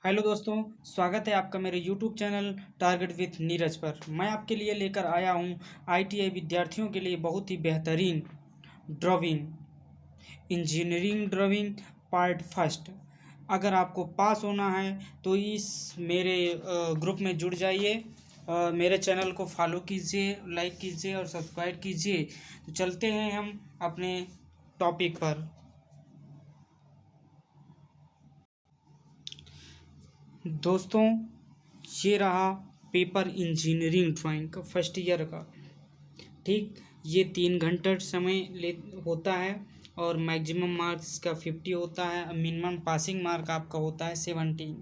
Hello दोस्तों, स्वागत है आपका मेरे YouTube channel target with Neeraj पर। मैं आपके लिए लेकर आया हूँ आईटीआई विद्यार्थियों के लिए बहुत ही बेहतरीन drawing engineering drawing part first. अगर आपको पास होना है तो इस मेरे ग्रुप में जुड़ जाइए। मेरे चैनल को फॉलो कीजिए, लाइक कीजिए और सब्सक्राइब कीजिए। तो चलते हैं हम अपने टॉपिक पर। दोस्तों, ये रहा पेपर इंजीनियरिंग ड्राइंग का फर्स्ट ईयर का। ठीक, ये 3 घंटे समय ले होता है और मैक्सिमम मार्क्स का 50 होता है। मिनिमम पासिंग मार्क आपका होता है 17।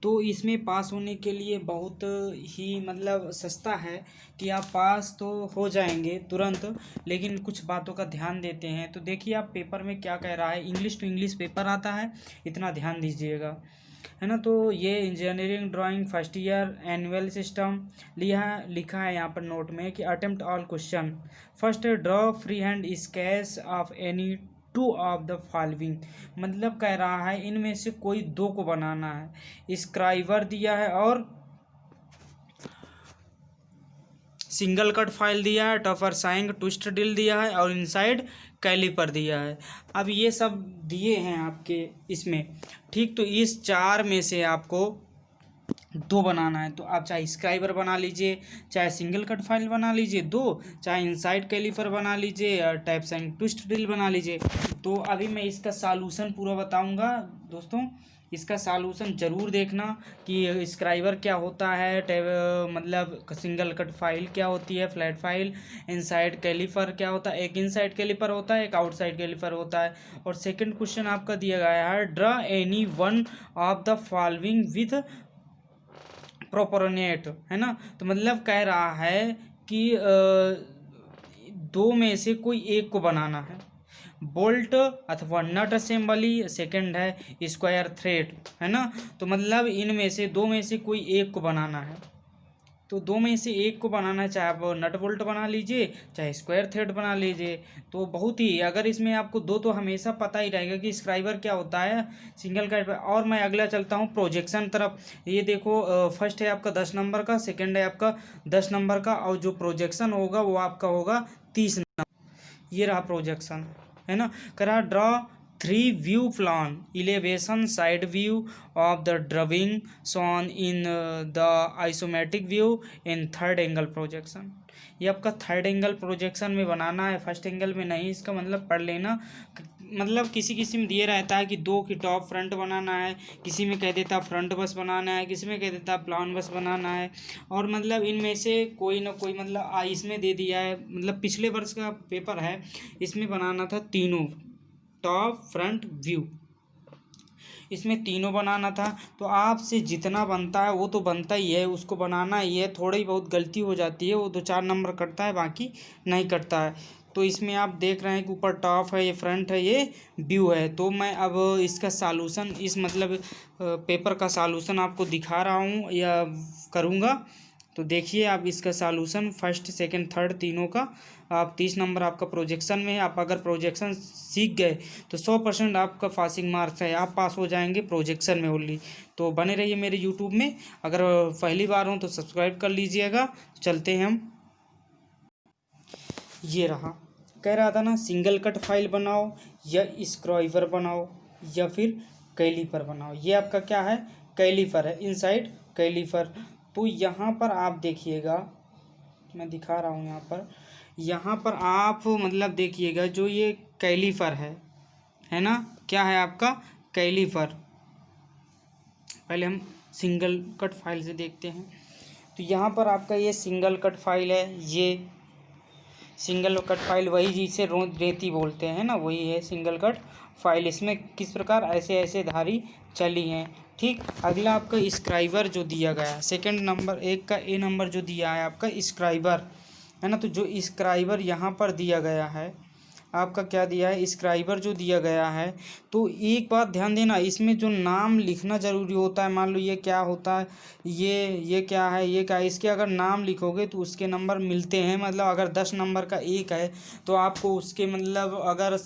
तो इसमें पास होने के लिए बहुत ही सस्ता है कि आप पास तो हो जाएंगे तुरंत, लेकिन कुछ बातों का ध्यान देते हैं। तो देखिए आप पेपर में क्या कह रहा है। इंग्लिश टू इंग्लिश पेपर आता है, इतना ध्यान दीजिएगा, है ना। तो ये engineering drawing first year annual system लिखा है यहाँ पर नोट में कि attempt all question. First, draw free hand sketch of any two of the following. मतलब कह रहा है इनमें से कोई दो को बनाना है। स्क्राइबर दिया है और सिंगल कट फाइल दिया है, टफर साइंग ट्विस्ट ड्रिल दिया है और इनसाइड कैलिपर दिया है। अब ये सब दिए हैं आपके इसमें। ठीक, तो इस चार में से आपको दो बनाना है। तो आप चाहे स्क्राइबर बना लीजिए, चाहे सिंगल कट फाइल बना लीजिए दो, चाहे इनसाइड कैलिपर बना लीजिए या टैप साइंग ट्विस्ट ड्रिल बना लीजिए। तो अभी मैं इसका सॉल्यूशन पूरा बताऊंगा दोस्तों। इसका सॉल्यूशन ज़रूर देखना कि स्क्राइबर क्या होता है, सिंगल कट फाइल क्या होती है, फ्लैट फाइल, इनसाइड कैलिपर क्या होता है। एक इनसाइड कैलिपर होता है, एक आउटसाइड कैलिपर होता है। और सेकंड क्वेश्चन आपका दिया गया है, draw any one of the following with proportionate, है ना। तो मतलब कह रहा है कि दो में से कोई एक को बनाना है। बोल्ट अथवा नट असेंबली, सेकंड है स्क्वायर थ्रेड, है ना। तो मतलब इनमें से दो में से कोई एक को बनाना है। तो दो में से एक को बनाना है, चाहे आप नट बोल्ट बना लीजिए चाहे स्क्वायर थ्रेड बना लीजिए। तो बहुत ही, अगर इसमें आपको दो तो हमेशा पता ही रहेगा कि स्क्राइबर क्या होता है, सिंगल का। और मैं अगला चलता हूँ प्रोजेक्शन तरफ। ये देखो, फर्स्ट है आपका 10 नंबर का, सेकंड है आपका 10 नंबर का और जो प्रोजेक्शन होगा वो आपका होगा 30 नंबर। ये रहा प्रोजेक्शन, है ना। करा draw 3 view plan, elevation side view of the drawing shown in the isometric view in third angle projection. ये आपका थर्ड एंगल प्रोजेक्शन में बनाना है, फर्स्ट एंगल में नहीं। इसका मतलब पढ़ लेना। किसी किसी में दिए रहता है कि दो की टॉप फ्रंट बनाना है, किसी में कह देता फ्रंट बस बनाना है, किसी में कह देता प्लान बस बनाना है। और इनमें से कोई ना कोई इसमें दे दिया है। पिछले वर्ष का पेपर है, इसमें बनाना था तीनों, टॉप फ्रंट व्यू, इसमें तीनों बनाना था। तो आपसे जितना बनता है वो तो बनता ही है, उसको बनाना ही है। थोड़ी बहुत गलती हो जाती है, वो 2-4 नंबर कटता है, बाकी नहीं कटता है। तो इसमें आप देख रहे हैं कि ऊपर टॉप है, ये फ्रंट है, ये व्यू है। तो मैं अब इसका सॉल्यूशन, पेपर का सॉल्यूशन आपको दिखा रहा हूँ या करूँगा। तो देखिए आप इसका सॉल्यूशन फर्स्ट सेकंड थर्ड तीनों का। आप 30 नंबर आपका प्रोजेक्शन में है। आप अगर प्रोजेक्शन सीख गए तो 100% आपका पासिंग मार्क्स है, आप पास हो जाएंगे प्रोजेक्शन में ओनली। तो बने रहिए मेरे यूट्यूब में। अगर पहली बार हो तो सब्सक्राइब कर लीजिएगा। चलते हैं हम। ये रहा, कह रहा था ना, सिंगल कट फाइल बनाओ या स्क्राइबर बनाओ या फिर कैलीपर बनाओ। ये आपका क्या है, कैलीपर है, इनसाइड कैलीपर। तो यहाँ पर आप देखिएगा, मैं दिखा रहा हूँ यहाँ पर आप देखिएगा, जो ये कैलीपर है ना, क्या है आपका कैलीपर। पहले हम सिंगल कट फाइल से देखते हैं। तो यहाँ पर आपका ये सिंगल कट फाइल है। ये सिंगल कट फाइल वही जिसे रेती बोलते हैं ना, वही है सिंगल कट फाइल। इसमें किस प्रकार ऐसे ऐसे धारी चली हैं। ठीक, अगला आपका स्क्राइबर जो दिया गया है, सेकंड नंबर एक का ए नंबर जो दिया है आपका स्क्राइबर, है ना। तो जो स्क्राइबर यहाँ पर दिया गया है आपका, क्या दिया है, स्क्राइबर जो दिया गया है। तो एक बात ध्यान देना, इसमें जो नाम लिखना ज़रूरी होता है। मान लो ये क्या होता है, ये क्या है, ये क्या है, इसके अगर नाम लिखोगे तो उसके नंबर मिलते हैं। अगर 10 नंबर का एक है तो आपको उसके अगर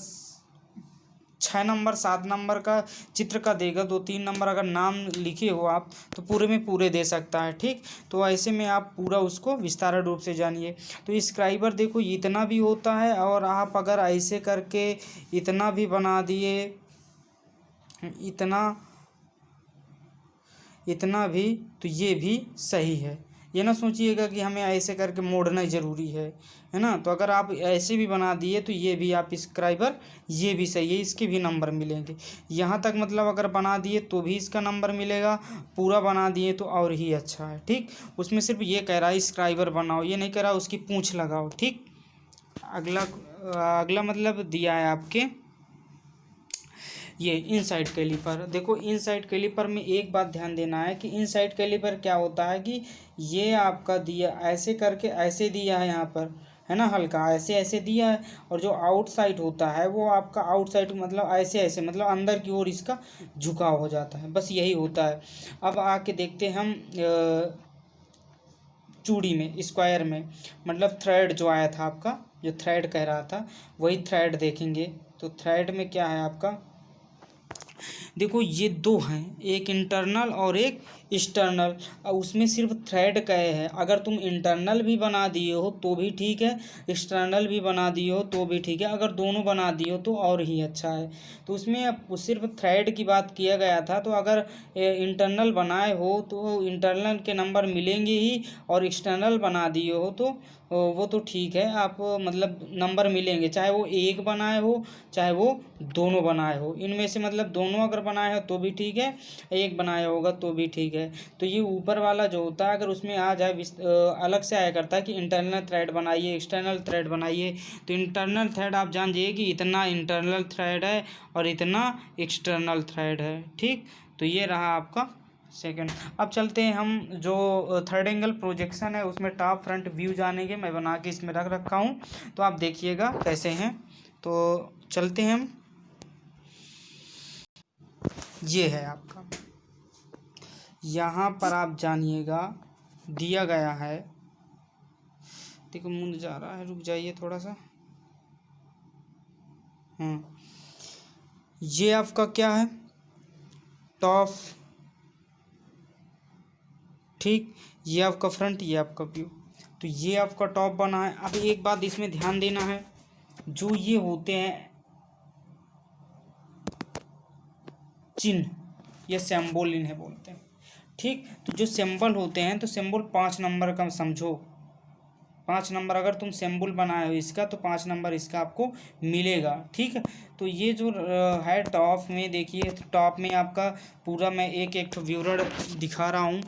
6 नंबर 7 नंबर का चित्र का देगा, 2-3 नंबर अगर नाम लिखे हो आप तो पूरे में पूरे दे सकता है। ठीक, तो ऐसे में आप पूरा उसको विस्तार रूप से जानिए। तो स्क्राइबर देखो इतना भी होता है, और आप अगर ऐसे करके इतना भी बना दिए, इतना इतना भी, तो ये भी सही है। ये ना सोचिएगा कि हमें ऐसे करके मोड़ना ही ज़रूरी है ना। तो अगर आप ऐसे भी बना दिए तो ये भी आप स्क्राइबर, ये भी सही है, इसके भी नंबर मिलेंगे। यहाँ तक मतलब अगर बना दिए तो भी इसका नंबर मिलेगा, पूरा बना दिए तो और ही अच्छा है। ठीक, उसमें सिर्फ ये कह रहा है स्क्राइबर बनाओ, ये नहीं कह रहा उसकी पूँछ लगाओ। ठीक, अगला अगला मतलब दिया है आपके ये इनसाइड कैलीपर। देखो इनसाइड कैलीपर में एक बात ध्यान देना है कि इनसाइड कैलीपर क्या होता है कि ये आपका दिया ऐसे करके ऐसे दिया है यहाँ पर, है ना, हल्का ऐसे ऐसे दिया है, और जो आउटसाइड होता है वो आपका आउटसाइड मतलब ऐसे ऐसे मतलब अंदर की ओर इसका झुकाव हो जाता है, बस यही होता है। अब आके देखते हैं हम चूड़ी में, स्क्वायर में, मतलब थ्रेड जो आया था आपका, जो थ्रेड कह रहा था वही थ्रेड देखेंगे। तो थ्रेड में क्या है आपका, देखो ये दो हैं, एक इंटरनल और एक एक्सटर्नल। और उसमें सिर्फ थ्रेड कहे हैं, अगर तुम इंटरनल भी बना दिए हो तो भी ठीक है, एक्सटर्नल भी बना दिए हो तो भी ठीक है, अगर दोनों बना दिए हो तो और ही अच्छा है। तो उसमें अब सिर्फ थ्रेड की बात किया गया था, तो अगर इंटरनल बनाए हो तो इंटरनल के नंबर मिलेंगे ही, और एक्सटर्नल बना दिए हो तो वो तो ठीक है, आप मतलब नंबर मिलेंगे, चाहे वो एक बनाए हो चाहे वो दोनों बनाए हो, इनमें से मतलब दोनों अगर बनाए हो तो भी ठीक है, एक बनाया होगा तो भी ठीक है। तो ये ऊपर वाला जो होता है अगर उसमें आ जाए अलग से आया करता है कि इंटरनल थ्रेड बनाइए, एक्सटर्नल थ्रेड बनाइए। तो इंटरनल थ्रेड आप जान जाइए कि इतना इंटरनल थ्रेड है और इतना एक्सटर्नल थ्रेड है। ठीक, तो ये रहा आपका सेकंड। अब चलते हैं हम जो थर्ड एंगल प्रोजेक्शन है उसमें टॉप फ्रंट व्यू जानेंगे, मैं बना के इसमें रख रखा हूँ, तो आप देखिएगा कैसे हैं। तो चलते हैं हम, ये है आपका, यहाँ पर आप जानिएगा दिया गया है, देखो मुंड जा रहा है, रुक जाइए थोड़ा सा। ये आपका क्या है, टॉप, ठीक, ये आपका फ्रंट, ये आपका व्यू। तो ये आपका टॉप बना है। अब एक बात इसमें ध्यान देना है, जो ये होते हैं चिन्ह, ये सिंबल इन्हें बोलते हैं। ठीक, तो जो सिंबल होते हैं तो सिंबल 5 नंबर का समझो, 5 नंबर अगर तुम सिंबल बनाए हो इसका तो 5 नंबर इसका आपको मिलेगा। ठीक है, तो ये जो है टॉप में, देखिए टॉप में आपका पूरा मैं एक एक विवरण दिखा रहा हूँ।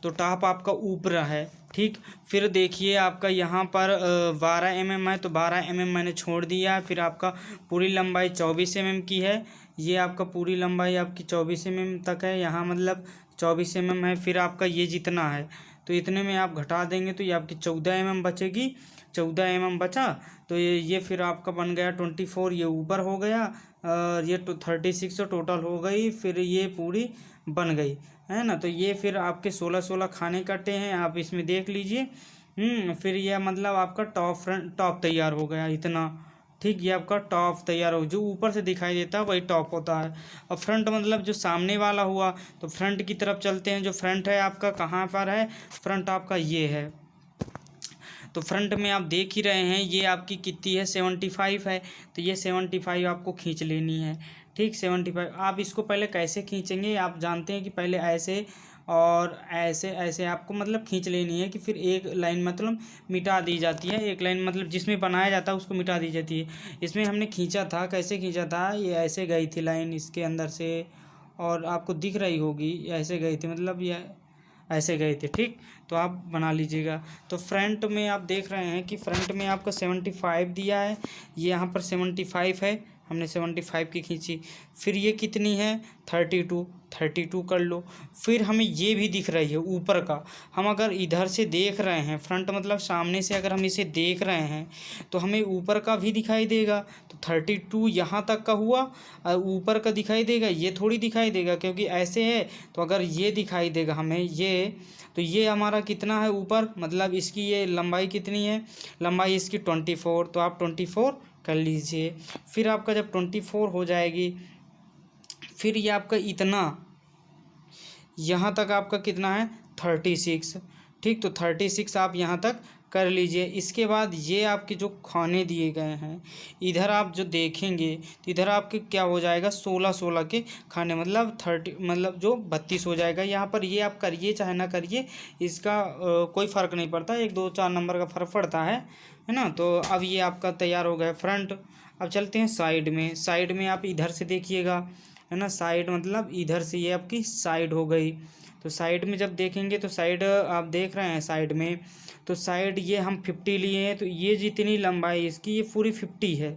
तो टॉप आपका ऊपर है। ठीक, फिर देखिए आपका यहाँ पर 12 mm है, तो 12 mm मैंने छोड़ दिया। फिर आपका पूरी लंबाई 24 mm की है, ये आपका पूरी लंबाई आपकी 24 mm तक है, यहाँ मतलब 24 mm है। फिर आपका ये जितना है तो इतने में आप घटा देंगे तो ये आपकी 14 mm बचेगी, 14 mm बचा। तो ये फिर आपका बन गया 24, ये ऊपर हो गया, ये 36 टोटल हो गई, फिर ये पूरी बन गई, है ना। तो ये फिर आपके 16 खाने कटे हैं, आप इसमें देख लीजिए। फिर ये मतलब आपका टॉप फ्रंट टॉप तैयार हो गया इतना। ठीक, ये आपका टॉप तैयार हो, जो ऊपर से दिखाई देता है वही टॉप होता है। अब फ्रंट मतलब जो सामने वाला हुआ, तो फ्रंट की तरफ चलते हैं। जो फ्रंट है आपका कहाँ पर है, फ्रंट आपका ये है। तो फ्रंट में आप देख ही रहे हैं ये आपकी कितनी है, 75 है। तो ये 75 आपको खींच लेनी है। ठीक, 75 आप इसको पहले कैसे खींचेंगे, आप जानते हैं कि पहले ऐसे और ऐसे ऐसे आपको मतलब खींच लेनी है, कि फिर एक लाइन मतलब मिटा दी जाती है, एक लाइन मतलब जिसमें बनाया जाता है उसको मिटा दी जाती है। इसमें हमने खींचा था, कैसे खींचा था, ये ऐसे गई थी लाइन इसके अंदर से, और आपको दिख रही होगी ऐसे गई थी, मतलब ये ऐसे गए थे। ठीक, तो आप बना लीजिएगा। तो फ्रंट में आप देख रहे हैं कि फ्रंट में आपका 75 दिया है, ये यहाँ पर 75 है, हमने 75 की खींची। फिर ये कितनी है, 32 कर लो। फिर हमें ये भी दिख रही है ऊपर का, हम अगर इधर से देख रहे हैं, फ्रंट मतलब सामने से अगर हम इसे देख रहे हैं तो हमें ऊपर का भी दिखाई देगा। तो 32 यहाँ तक का हुआ, और ऊपर का दिखाई देगा, ये थोड़ी दिखाई देगा क्योंकि ऐसे है। तो अगर ये दिखाई देगा हमें ये, तो ये हमारा कितना है ऊपर, मतलब इसकी ये लंबाई कितनी है, लंबाई इसकी 24, तो आप 24 कर लीजिए। फिर आपका जब 24 हो जाएगी, फिर ये आपका इतना यहाँ तक आपका कितना है 36, ठीक। तो 36 आप यहाँ तक कर लीजिए। इसके बाद ये आपके जो खाने दिए गए हैं, इधर आप जो देखेंगे तो इधर आपके क्या हो जाएगा 16 के खाने, मतलब 30, मतलब जो 32 हो जाएगा। यहाँ पर ये आप करिए चाहे ना करिए, इसका कोई फ़र्क नहीं पड़ता, 1 2 4 नंबर का फ़र्क पड़ता है ना। तो अब ये आपका तैयार हो गया फ्रंट। अब चलते हैं साइड में। साइड में आप इधर से देखिएगा, है ना, साइड मतलब इधर से ये आपकी साइड हो गई। तो साइड में जब देखेंगे तो साइड आप देख रहे हैं साइड में, तो साइड ये हम 50 लिए हैं, तो ये जितनी लंबाई इसकी ये पूरी 50 है।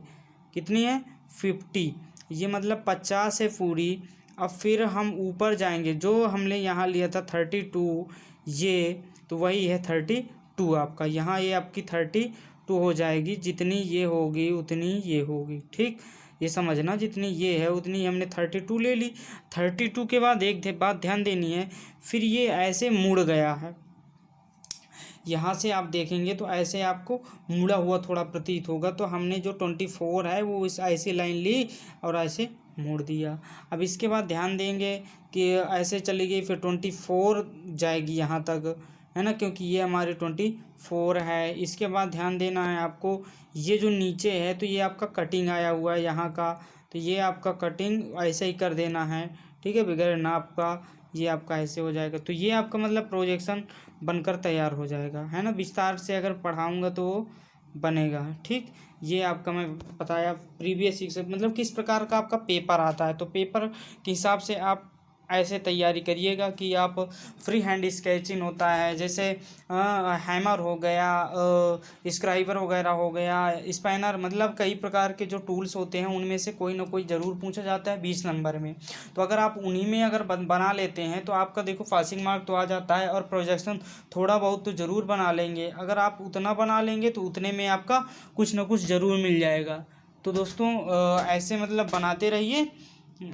कितनी है 50, ये मतलब 50 है पूरी। अब फिर हम ऊपर जाएंगे, जो हमने यहाँ लिया था 32 ये, तो वही है 32 आपका, यहाँ ये आपकी 32 हो जाएगी। जितनी ये होगी उतनी ये होगी, ठीक। ये समझना जितनी ये है उतनी हमने 32 ले ली। 32 के बाद एक बात ध्यान देनी है, फिर ये ऐसे मुड़ गया है। यहाँ से आप देखेंगे तो ऐसे आपको मुड़ा हुआ थोड़ा प्रतीत होगा। तो हमने जो 24 है वो इस ऐसी लाइन ली और ऐसे मोड़ दिया। अब इसके बाद ध्यान देंगे कि ऐसे चली गई, फिर 24 जाएगी यहाँ तक, है ना, क्योंकि ये हमारे 24 है। इसके बाद ध्यान देना है आपको, ये जो नीचे है तो ये आपका कटिंग आया हुआ है यहाँ का, तो ये आपका कटिंग ऐसे ही कर देना है, ठीक है, बगैर नाप का। ये आपका ऐसे हो जाएगा, तो ये आपका मतलब प्रोजेक्शन बनकर तैयार हो जाएगा, है ना। विस्तार से अगर पढ़ाऊँगा तो वो बनेगा, ठीक। ये आपका मैं बताया प्रीवियस वीक से, मतलब किस प्रकार का आपका पेपर आता है। तो पेपर के हिसाब से आप ऐसे तैयारी करिएगा कि आप फ्री हैंड स्केचिंग होता है, जैसे हैमर हो गया, स्क्राइबर वगैरह हो गया, स्पैनर, मतलब कई प्रकार के जो टूल्स होते हैं उनमें से कोई ना कोई ज़रूर पूछा जाता है 20 नंबर में। तो अगर आप उन्हीं में अगर बना लेते हैं तो आपका देखो पासिंग मार्क तो आ जाता है, और प्रोजेक्शन थोड़ा बहुत तो ज़रूर बना लेंगे। अगर आप उतना बना लेंगे तो उतने में आपका कुछ ना कुछ ज़रूर मिल जाएगा। तो दोस्तों ऐसे मतलब बनाते रहिए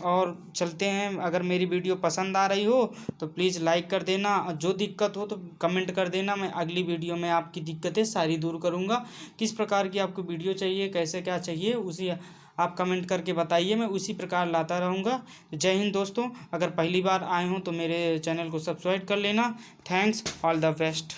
और चलते हैं। अगर मेरी वीडियो पसंद आ रही हो तो प्लीज़ लाइक कर देना, और जो दिक्कत हो तो कमेंट कर देना। मैं अगली वीडियो में आपकी दिक्कतें सारी दूर करूँगा। किस प्रकार की आपको वीडियो चाहिए, कैसे क्या चाहिए, उसी आप कमेंट करके बताइए, मैं उसी प्रकार लाता रहूँगा। जय हिंद दोस्तों। अगर पहली बार आए हों तो मेरे चैनल को सब्सक्राइब कर लेना। Thanks, all the best.